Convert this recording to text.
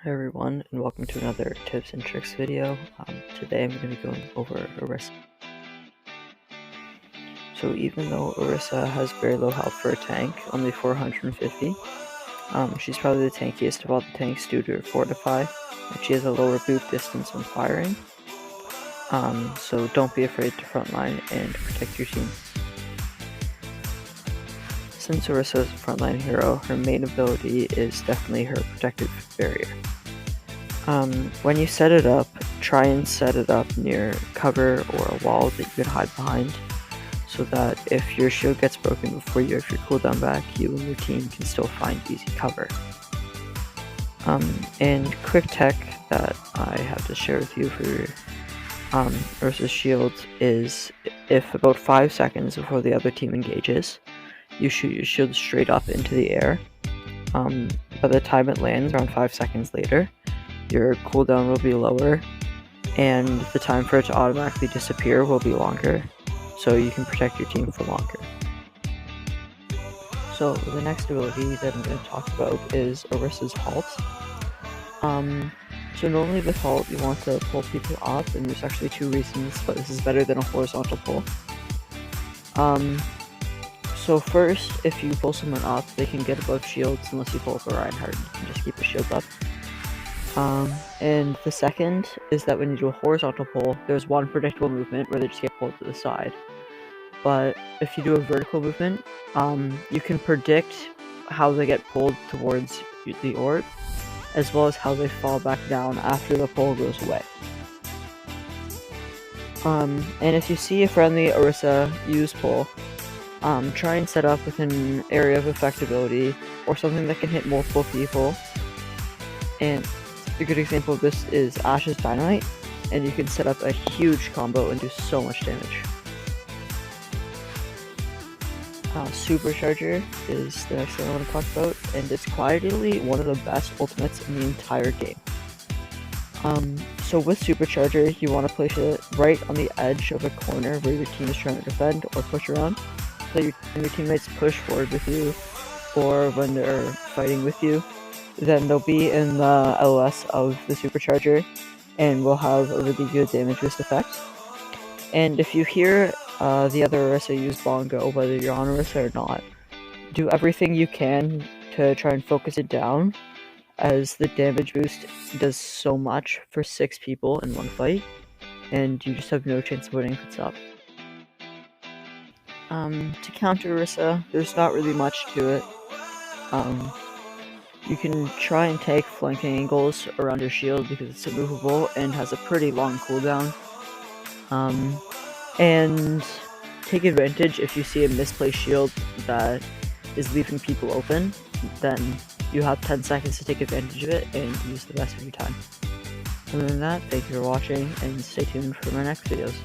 Hi everyone, and welcome to another tips and tricks video. Today I'm going to be going over Orisa. So even though Orisa has very low health for a tank, only 450, she's probably the tankiest of all the tanks due to her Fortify, and she has a lower boot distance when firing. So don't be afraid to frontline and protect your team. Since Orisa is a frontline hero, her main ability is definitely her protective barrier. When you set it up, try and set it up near cover or a wall that you can hide behind, so that if your shield gets broken before you have your cooldown back, you and your team can still find easy cover. And quick tech that I have to share with you for Ursa's shield is if about 5 seconds before the other team engages, you shoot your shield straight up into the air. By the time it lands around 5 seconds later, your cooldown will be lower, and the time for it to automatically disappear will be longer, so you can protect your team for longer. So the next ability that I'm going to talk about is Orisa's Halt. So normally with Halt you want to pull people up, and there's actually two reasons, but this is better than a horizontal pull. So first, if you pull someone up, they can get above shields unless you pull up a Reinhardt, you can just keep a shield up. And the second is that when you do a horizontal pull, there's one predictable movement where they just get pulled to the side. But if you do a vertical movement, you can predict how they get pulled towards the orb, as well as how they fall back down after the pull goes away. And if you see a friendly Orisa use pull, try and set up within an area of effectability, or something that can hit multiple people. And a good example of this is Ashe's Dynamite, and you can set up a huge combo and do so much damage. Supercharger is the next thing I want to talk about, and it's quietly one of the best ultimates in the entire game. So with Supercharger, you want to place it right on the edge of a corner where your team is trying to defend or push around, so your teammates push forward with you, or when they're fighting with you, then they'll be in the LOS of the Supercharger and will have a really good damage boost effect. And if you hear the other Orisa use Bongo, whether you're on Orisa or not, do everything you can to try and focus it down, as the damage boost does so much for 6 people in one fight, and you just have no chance of winning if it's up. To counter Orisa, there's not really much to it. You can try and take flanking angles around your shield because it's immovable and has a pretty long cooldown. And take advantage if you see a misplaced shield that is leaving people open, then you have 10 seconds to take advantage of it and use the rest of your time. Other than that, thank you for watching, and stay tuned for my next videos.